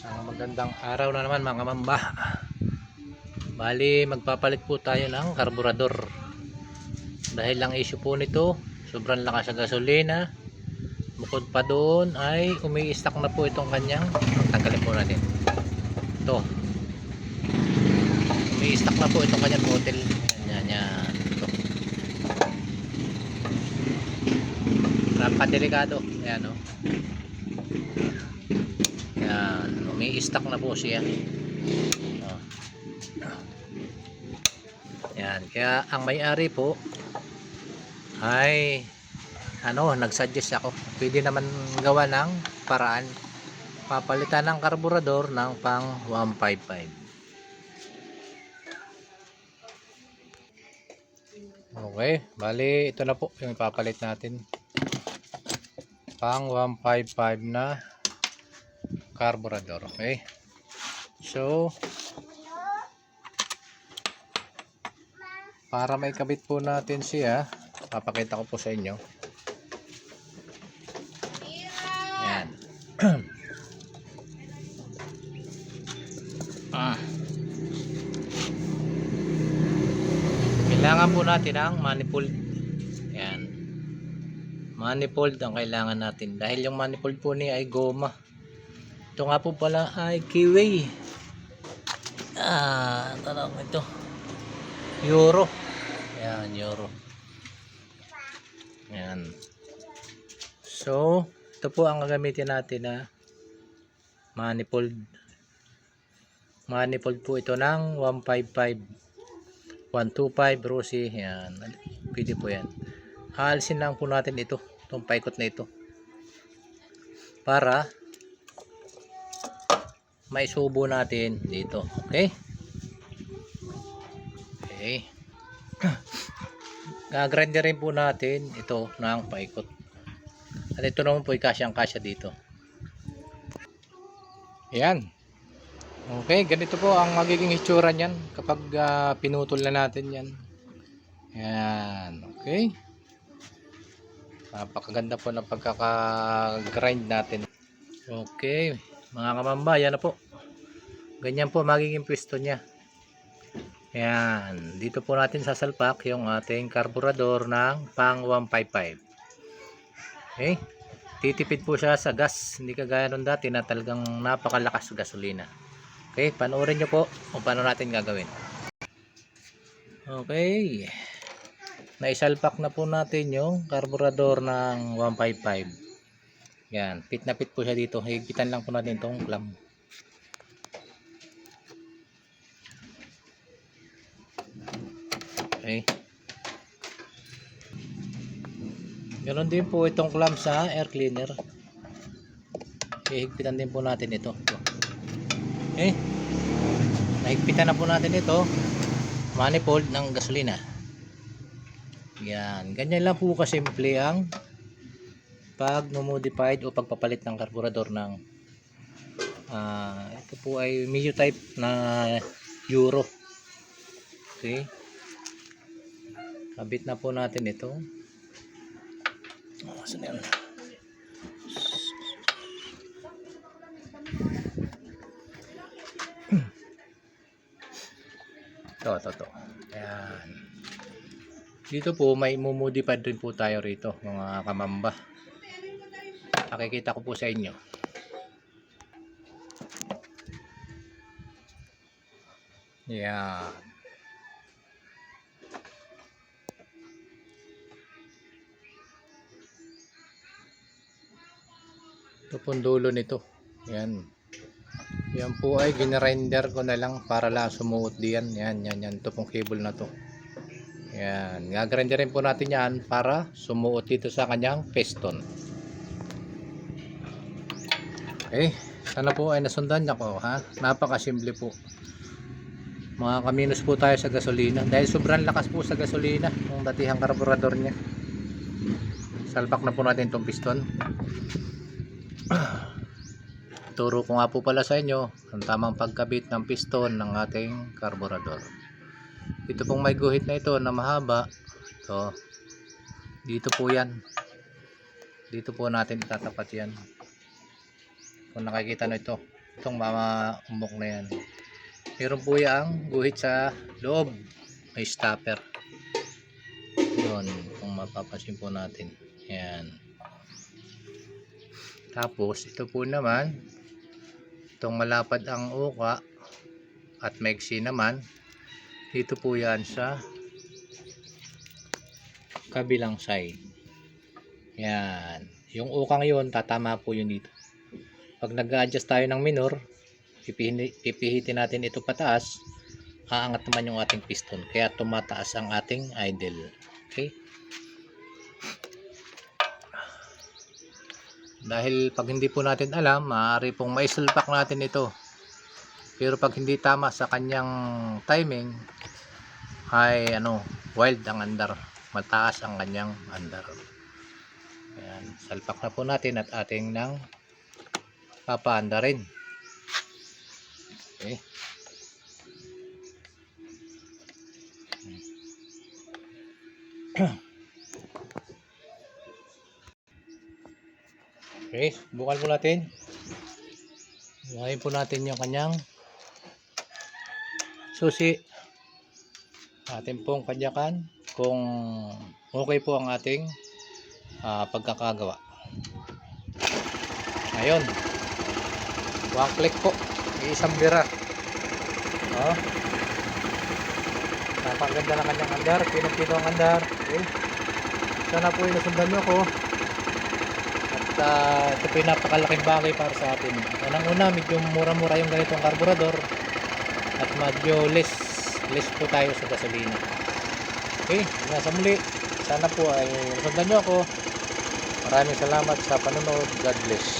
Magandang araw na naman mga mamba. Bali magpapalit po tayo ng karburador. Dahil lang issue po nito, sobrang lakas sa gasolina. Bukod pa doon ay umi-stack na po itong kanyang, tanggalin po natin ito, umi-stack na po itong kanyang bottle. Yan ito. Napakadelikado. Ayan o. Yan, umi-stack na po siya. Yan, kaya ang may-ari po ay nagsuggest ako, pwede naman gawa ng paraan, papalitan ng karburador ng pang 155. Okay, bali ito na po yung ipapalit natin, pang 155 na karburador. Okay, so para may kabit po natin siya, papakita ko po sa inyo. Yan. Kailangan po natin ang manifold. Yan. Manifold ang kailangan natin. Dahil yung manifold po niya ay goma. Ito nga po pala ay Kiwi. Tanong ito. Euro. Yan, Euro. Yan. So, ito po ang gagamitin natin na manifold. Manifold po ito ng 155, 125 Rossi. Yan. Pwede po yan. Haalisin lang po natin ito. Itong paikot na ito. Para maisubo natin dito. Okay? Okay. Gagrinder rin po natin ito ng paikot. At ito naman po ay kasyang-kasya dito. Ayan. Okay, ganito po ang magiging itsura niyan kapag pinutol na natin yan. Ayan. Okay. Napakaganda po ng pagkaka-grind natin. Okay. Mga kamamba, yan na po. Ganyan po magiging pwesto niya. Ayan. Dito po natin sasalpak yung ating karburador ng pang 155. Okay. Titipid po siya sa gas. Hindi kagaya nung dati na talagang napakalakas gasolina. Okay. Panoorin nyo po kung paano natin gagawin. Okay. Naisalpak na po natin yung karburador ng 155. Yan. Pit na pit po siya dito. Higpitan lang po natin itong clamp. Okay. Ganon din po itong clamp sa air cleaner. Hihigpitan din po natin ito. Okay. Nahigpitan na po natin ito. Manifold ng gasolina. Yan. Ganyan lang po kasimple ang pag-modified o pagpapalit ng karburador ng ito po ay medium type na Euro. Okay. Kabit na po natin ito. Saan yan? Ito. Ayan. Dito po may mumodified rin po tayo rito mga kamamba. Pakikita ko po sa inyo. Ayan. Ito pong dulo nito. Yan. Yan po ay ginrender ko na lang para lang sumuot diyan. Yan. Ito pong cable na to. Yan. Gagrinderin po natin yan para sumuot dito sa kanyang piston. Okay. Sana po ay nasundan niya ko. Napakasimple po. Mga kaminus po tayo sa gasolina. Dahil sobrang lakas po sa gasolina yung datihang karburador niya. Salpak na po natin itong piston. Turo ko nga po pala sa inyo ang tamang pagkabit ng piston ng ating karburador. Ito pong may guhit na ito na mahaba. So, dito po yan. Dito po natin itatapat yan. Kung nakikita nyo ito. Itong mga umbok na yan. Meron po yung guhit sa loob. May stopper. Yun, kung mapapansin po natin. Yan. Tapos, ito po naman, itong malapad ang uka at maiksi naman, dito po yan sa kabilang side. Yan. Yung ukang yun, tatama po yun dito. Pag nag-adjust tayo ng minor, pipihitin natin ito pataas, aangat naman yung ating piston. Kaya tumataas ang ating idle. Okay? Dahil pag hindi po natin alam, maaari pong maisalpak natin ito. Pero pag hindi tama sa kanyang timing, ay wild ang andar. Mataas ang kanyang andar. Ayan, salpak na po natin at ating nang papaandarin. Okay. Okay, bukan po natin. Bukayin po natin yung kanyang susi. Atin pong padyakan kung okay po ang ating pagkakagawa. Ngayon, one click po, isang bira. Napakaganda na kanyang andar, pinapino ang andar. Okay. Sana po inusundan nyo ko. At ito po yung napakalaking bagay para sa atin. Unang-una, medyo mura-mura yung ganitong karburador at medyo less po tayo sa gasolina. Okay, hanggang sa muli, sana po ay sundan nyo ako. Maraming salamat sa panonood. God bless.